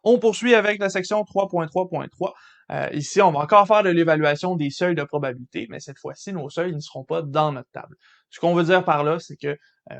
On poursuit avec la section 3.3.3. Ici, on va encore faire de l'évaluation des seuils de probabilité, mais cette fois-ci, nos seuils ne seront pas dans notre table. Ce qu'on veut dire par là, c'est que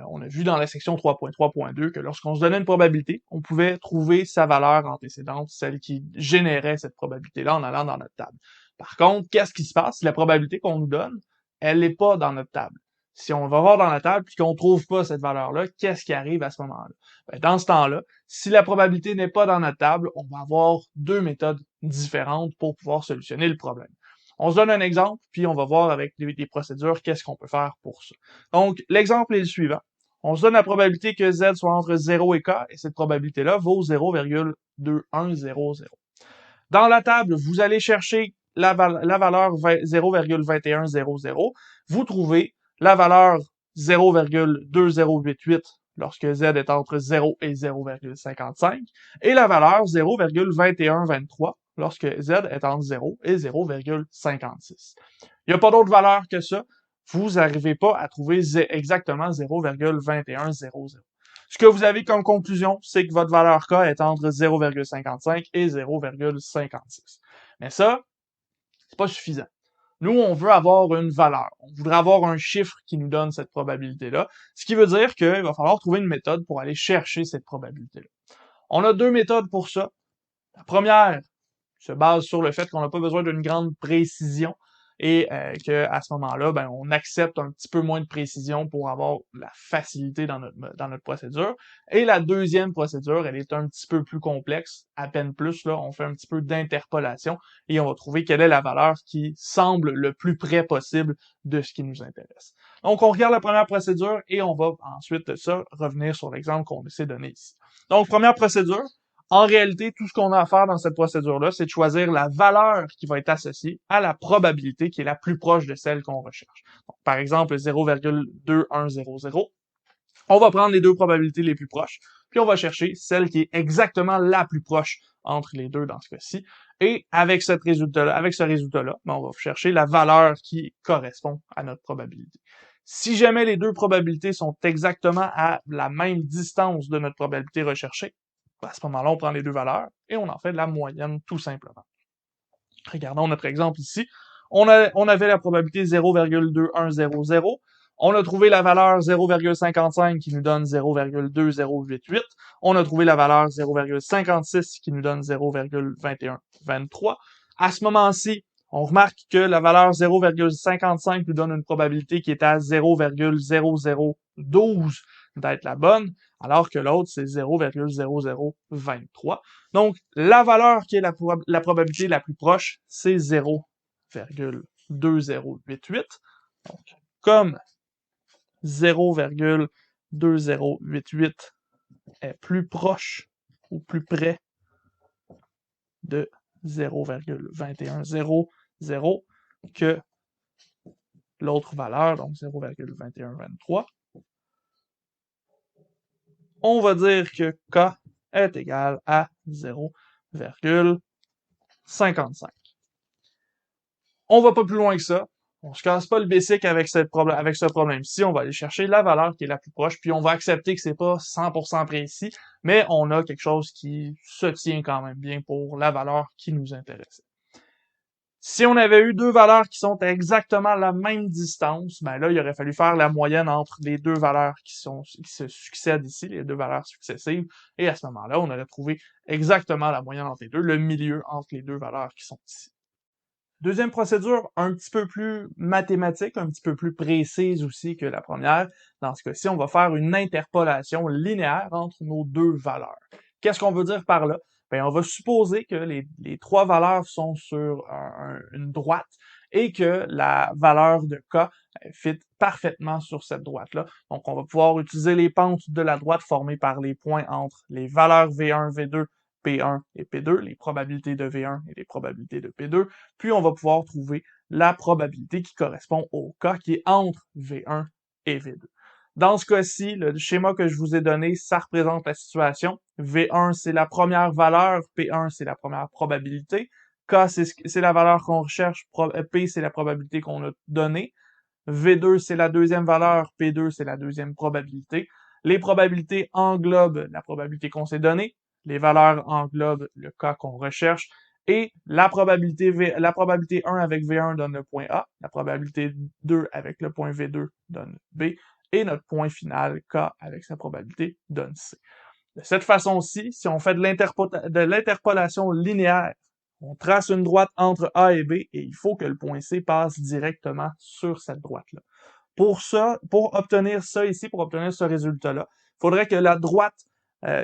on a vu dans la section 3.3.2 que lorsqu'on se donnait une probabilité, on pouvait trouver sa valeur antécédente, celle qui générait cette probabilité-là en allant dans notre table. Par contre, qu'est-ce qui se passe si la probabilité qu'on nous donne, elle n'est pas dans notre table? Si on va voir dans la table puis qu'on trouve pas cette valeur-là, qu'est-ce qui arrive à ce moment-là? Ben, dans ce temps-là, si la probabilité n'est pas dans notre table, on va avoir deux méthodes différentes pour pouvoir solutionner le problème. On se donne un exemple, puis on va voir avec des procédures qu'est-ce qu'on peut faire pour ça. Donc, l'exemple est le suivant. On se donne la probabilité que Z soit entre 0 et K, et cette probabilité-là vaut 0,2100. Dans la table, vous allez chercher la valeur 0,2100. Vous trouvez la valeur 0,2088 lorsque Z est entre 0 et 0,55 et la valeur 0,2123 lorsque Z est entre 0 et 0,56. Il n'y a pas d'autre valeur que ça. Vous n'arrivez pas à trouver exactement 0,2100. Ce que vous avez comme conclusion, c'est que votre valeur K est entre 0,55 et 0,56. Mais ça, c'est pas suffisant. Nous, on veut avoir une valeur. On voudrait avoir un chiffre qui nous donne cette probabilité-là. Ce qui veut dire qu'il va falloir trouver une méthode pour aller chercher cette probabilité-là. On a deux méthodes pour ça. La première se base sur le fait qu'on n'a pas besoin d'une grande précision et qu'à ce moment-là, ben, on accepte un petit peu moins de précision pour avoir la facilité dans notre procédure. Et la deuxième procédure, elle est un petit peu plus complexe, à peine plus, là, on fait un petit peu d'interpolation et on va trouver quelle est la valeur qui semble le plus près possible de ce qui nous intéresse. Donc, on regarde la première procédure et on va ensuite de ça revenir sur l'exemple qu'on essaie de donner ici. Donc, première procédure, en réalité, tout ce qu'on a à faire dans cette procédure-là, c'est de choisir la valeur qui va être associée à la probabilité qui est la plus proche de celle qu'on recherche. Donc, par exemple, 0,2100. On va prendre les deux probabilités les plus proches, puis on va chercher celle qui est exactement la plus proche entre les deux dans ce cas-ci. Et avec ce résultat-là, ben, on va chercher la valeur qui correspond à notre probabilité. Si jamais les deux probabilités sont exactement à la même distance de notre probabilité recherchée, à ce moment-là, on prend les deux valeurs et on en fait de la moyenne tout simplement. Regardons notre exemple ici. On avait la probabilité 0,2100. On a trouvé la valeur 0,55 qui nous donne 0,2088. On a trouvé la valeur 0,56 qui nous donne 0,2123. À ce moment-ci, on remarque que la valeur 0,55 nous donne une probabilité qui est à 0,0012 d'être la bonne, alors que l'autre, c'est 0,0023. Donc, la valeur qui est la probabilité la plus proche, c'est 0,2088. Donc, comme 0,2088 est plus proche ou plus près de 0,2100 que l'autre valeur, donc 0,2123, on va dire que K est égal à 0,55. On va pas plus loin que ça. On se casse pas le basic avec ce problème-ci. On va aller chercher la valeur qui est la plus proche, puis on va accepter que c'est pas 100% précis, mais on a quelque chose qui se tient quand même bien pour la valeur qui nous intéressait. Si on avait eu deux valeurs qui sont à exactement la même distance, ben là, il aurait fallu faire la moyenne entre les deux valeurs qui se succèdent ici, les deux valeurs successives, et à ce moment-là, on aurait trouvé exactement la moyenne entre les deux, le milieu entre les deux valeurs qui sont ici. Deuxième procédure, un petit peu plus mathématique, un petit peu plus précise aussi que la première. Dans ce cas-ci, on va faire une interpolation linéaire entre nos deux valeurs. Qu'est-ce qu'on veut dire par là? Bien, on va supposer que les trois valeurs sont sur une droite et que la valeur de K fit parfaitement sur cette droite-là. Donc, on va pouvoir utiliser les pentes de la droite formées par les points entre les valeurs V1, V2, P1 et P2, les probabilités de V1 et les probabilités de P2, puis on va pouvoir trouver la probabilité qui correspond au K qui est entre V1 et V2. Dans ce cas-ci, le schéma que je vous ai donné, ça représente la situation. V1, c'est la première valeur, P1, c'est la première probabilité, K, c'est la valeur qu'on recherche, P, c'est la probabilité qu'on a donnée, V2, c'est la deuxième valeur, P2, c'est la deuxième probabilité. Les probabilités englobent la probabilité qu'on s'est donnée, les valeurs englobent le cas qu'on recherche, et la probabilité 1 avec V1 donne le point A, la probabilité 2 avec le point V2 donne B, et notre point final, K, avec sa probabilité, donne C. De cette façon-ci, si on fait de l'interpolation linéaire, on trace une droite entre A et B, et il faut que le point C passe directement sur cette droite-là. Pour obtenir ça ici, pour obtenir ce résultat-là, il faudrait que la droite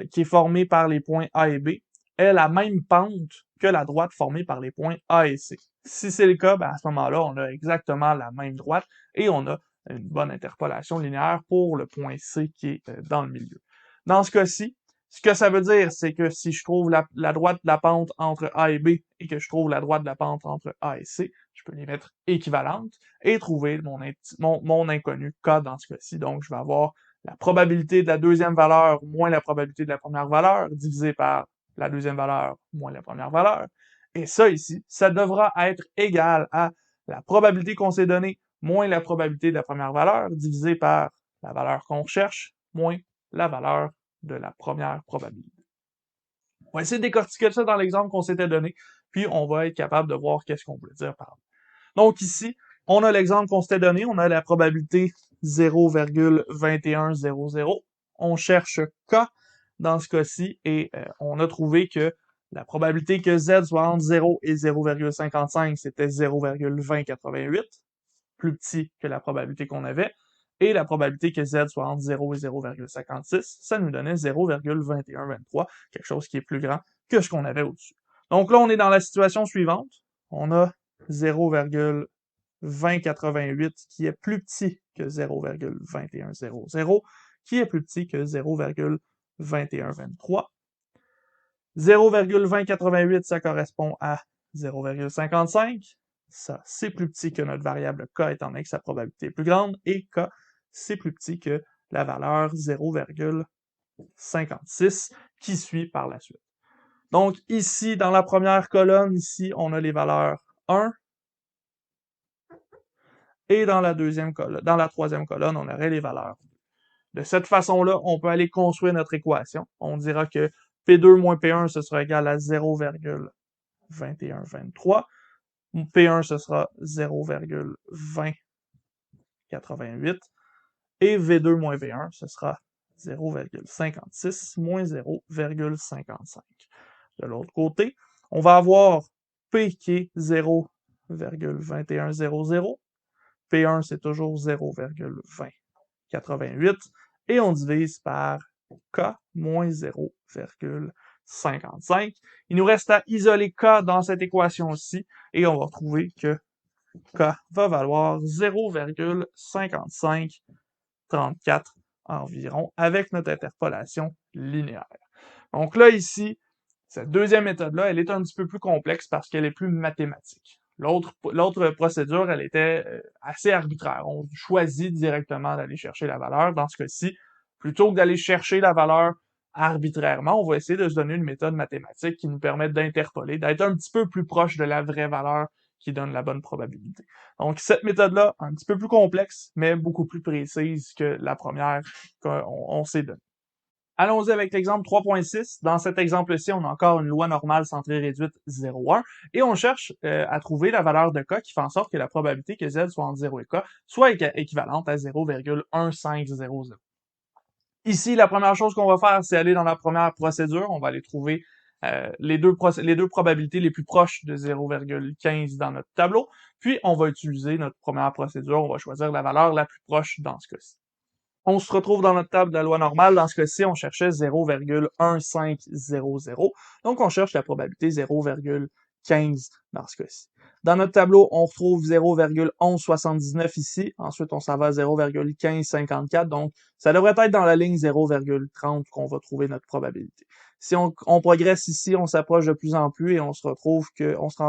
qui est formée par les points A et B ait la même pente que la droite formée par les points A et C. Si c'est le cas, ben à ce moment-là, on a exactement la même droite et on a une bonne interpolation linéaire pour le point C qui est dans le milieu. Dans ce cas-ci, ce que ça veut dire, c'est que si je trouve la droite de la pente entre A et B et que je trouve la droite de la pente entre A et C, je peux les mettre équivalentes et trouver mon inconnu K dans ce cas-ci. Donc, je vais avoir la probabilité de la deuxième valeur moins la probabilité de la première valeur divisé par la deuxième valeur moins la première valeur. Et ça ici, ça devra être égal à la probabilité qu'on s'est donnée moins la probabilité de la première valeur divisé par la valeur qu'on recherche moins la valeur de la première probabilité. On va essayer de décortiquer ça dans l'exemple qu'on s'était donné, puis on va être capable de voir qu'est-ce qu'on veut dire par là. Donc ici, on a l'exemple qu'on s'était donné, on a la probabilité 0,2100. On cherche K dans ce cas-ci et on a trouvé que la probabilité que Z soit entre 0 et 0,55, c'était 0,2088, plus petit que la probabilité qu'on avait. Et la probabilité que Z soit entre 0 et 0,56, ça nous donnait 0,2123, quelque chose qui est plus grand que ce qu'on avait au-dessus. Donc là, on est dans la situation suivante. On a 0,2088 qui est plus petit que 0,2100, qui est plus petit que 0,2123. 0,2088, ça correspond à 0,55. Ça, c'est plus petit que notre variable K, étant donné que sa probabilité est plus grande, et K, c'est plus petit que la valeur 0,56 qui suit par la suite. Donc, ici, dans la première colonne, ici, on a les valeurs 1, et dans la troisième colonne, on aurait les valeurs. De cette façon-là, on peut aller construire notre équation. On dira que P2 moins P1, ce sera égal à 0,2123. P1, ce sera 0,2088. Et V2 moins V1, ce sera 0,56 moins 0,55. De l'autre côté, on va avoir P qui est 0,2100. P1, c'est toujours 0,2088. Et on divise par K moins 0,55. Il nous reste à isoler K dans cette équation-ci, et on va retrouver que K va valoir 0,5534 environ, avec notre interpolation linéaire. Donc là, ici, cette deuxième méthode-là, elle est un petit peu plus complexe parce qu'elle est plus mathématique. L'autre procédure, elle était assez arbitraire. On choisit directement d'aller chercher la valeur. Dans ce cas-ci, plutôt que d'aller chercher la valeur arbitrairement, on va essayer de se donner une méthode mathématique qui nous permet d'interpoler, d'être un petit peu plus proche de la vraie valeur qui donne la bonne probabilité. Donc, cette méthode-là, un petit peu plus complexe, mais beaucoup plus précise que la première qu'on s'est donnée. Allons-y avec l'exemple 3.6. Dans cet exemple-ci, on a encore une loi normale centrée réduite 0,1 et on cherche à trouver la valeur de K qui fait en sorte que la probabilité que Z soit entre 0 et K soit équivalente à 0,1500. Ici, la première chose qu'on va faire, c'est aller dans la première procédure. On va aller trouver les deux probabilités les plus proches de 0,15 dans notre tableau. Puis, on va utiliser notre première procédure. On va choisir la valeur la plus proche dans ce cas-ci. On se retrouve dans notre table de la loi normale. Dans ce cas-ci, on cherchait 0,1500. Donc, on cherche la probabilité 0,15 dans ce cas-ci. Dans notre tableau, on retrouve 0,1179 ici. Ensuite, on s'en va à 0,1554. Donc, ça devrait être dans la ligne 0,30 qu'on va trouver notre probabilité. Si on progresse ici, on s'approche de plus en plus et on se rend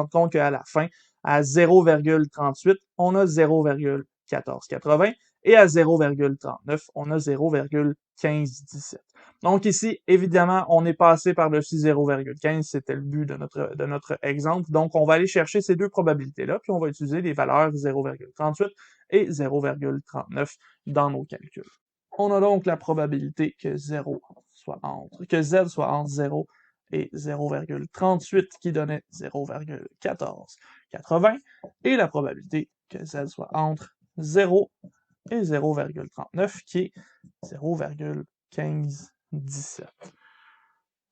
compte qu'à la fin, à 0,38, on a 0,1480. Et à 0,39, on a 0,1517. Donc ici, évidemment, on est passé par-dessus 0,15, c'était le but de notre exemple. Donc, on va aller chercher ces deux probabilités-là, puis on va utiliser les valeurs 0,38 et 0,39 dans nos calculs. On a donc la probabilité que Z soit entre 0 et 0,38 qui donnait 0,1480 et la probabilité que Z soit entre 0 et 0,39 qui est 0,1517.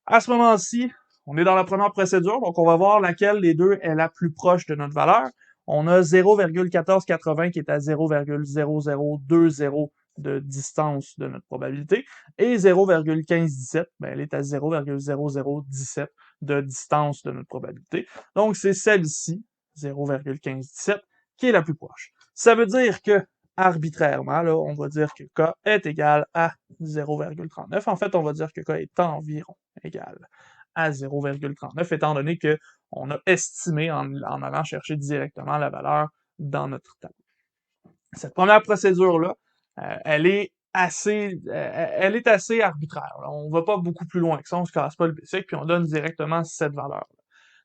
À ce moment-ci, on est dans la première procédure, donc on va voir laquelle des deux est la plus proche de notre valeur. On a 0,1480 qui est à 0,0020 de distance de notre probabilité, et 0,1517, ben, elle est à 0,0017 de distance de notre probabilité. Donc, c'est celle-ci, 0,1517, qui est la plus proche. Ça veut dire que, arbitrairement, là, on va dire que K est égal à 0,39. En fait, on va dire que K est environ égal à 0,39, étant donné que on a estimé en allant chercher directement la valeur dans notre tableau. Cette première procédure-là, elle est assez arbitraire. Là. On va pas beaucoup plus loin que ça, on se casse pas le bicycle, puis on donne directement cette valeur.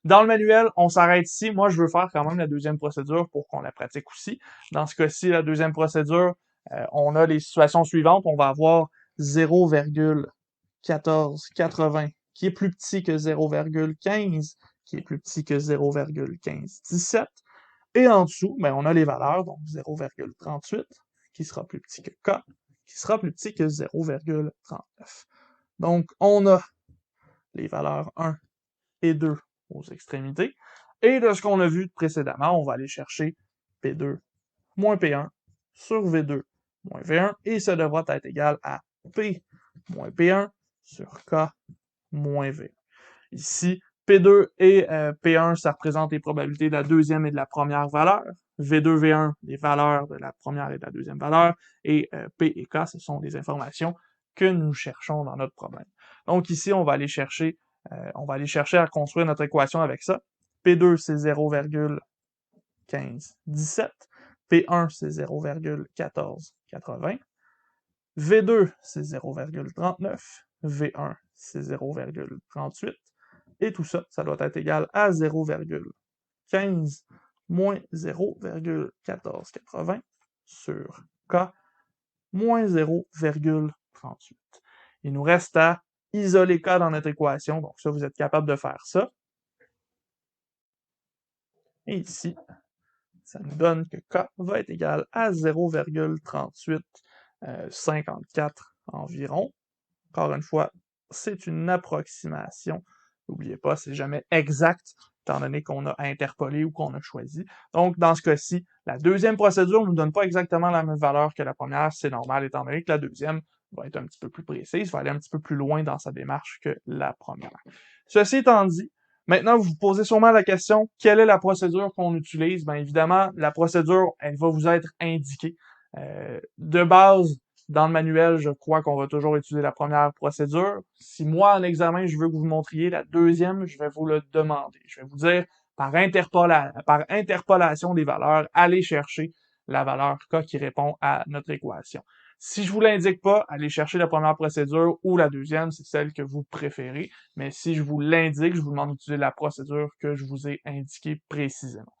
Dans le manuel, on s'arrête ici. Moi, je veux faire quand même la deuxième procédure pour qu'on la pratique aussi. Dans ce cas-ci, la deuxième procédure, on a les situations suivantes. On va avoir 0,1480 qui est plus petit que 0,15, qui est plus petit que 0,1517. Et en dessous, ben, on a les valeurs, donc 0,38, qui sera plus petit que K, qui sera plus petit que 0,39. Donc, on a les valeurs 1 et 2 aux extrémités. Et de ce qu'on a vu précédemment, on va aller chercher P2 moins P1 sur V2 moins V1, et ça devra être égal à P moins P1 sur K moins V1. Ici, P2 et P1, ça représente les probabilités de la deuxième et de la première valeur. V2, V1, les valeurs de la première et de la deuxième valeur. Et P et K, ce sont les informations que nous cherchons dans notre problème. Donc ici, on va aller chercher à construire notre équation avec ça. P2, c'est 0,1517. P1, c'est 0,1480. V2, c'est 0,39. V1, c'est 0,38. Et tout ça, ça doit être égal à 0,15 moins 0,1480 sur K moins 0,38. Il nous reste à isoler K dans notre équation, donc ça, vous êtes capable de faire ça. Et ici, ça nous donne que K va être égal à 0,3854 environ. Encore une fois, c'est une approximation. N'oubliez pas, c'est jamais exact, étant donné qu'on a interpolé ou qu'on a choisi. Donc, dans ce cas-ci, la deuxième procédure ne nous donne pas exactement la même valeur que la première. C'est normal, étant donné que la deuxième va être un petit peu plus précise, va aller un petit peu plus loin dans sa démarche que la première. Ceci étant dit, maintenant, vous vous posez sûrement la question, quelle est la procédure qu'on utilise? Bien évidemment, la procédure, elle va vous être indiquée. De base, dans le manuel, je crois qu'on va toujours utiliser la première procédure. Si moi, en examen, je veux que vous montriez la deuxième, je vais vous le demander. Je vais vous dire, par interpolation des valeurs, allez chercher la valeur K qui répond à notre équation. Si je vous l'indique pas, allez chercher la première procédure ou la deuxième, c'est celle que vous préférez. Mais si je vous l'indique, je vous demande d'utiliser la procédure que je vous ai indiquée précisément.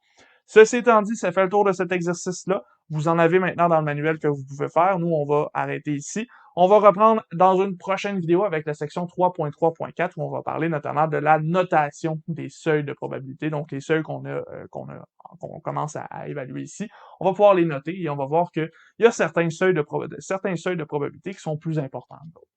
Ceci étant dit, ça fait le tour de cet exercice-là. Vous en avez maintenant dans le manuel que vous pouvez faire. Nous, on va arrêter ici. On va reprendre dans une prochaine vidéo avec la section 3.3.4 où on va parler notamment de la notation des seuils de probabilité, donc les seuils qu'on commence à évaluer ici. On va pouvoir les noter et on va voir qu'il y a certains seuils de probabilité qui sont plus importants que d'autres.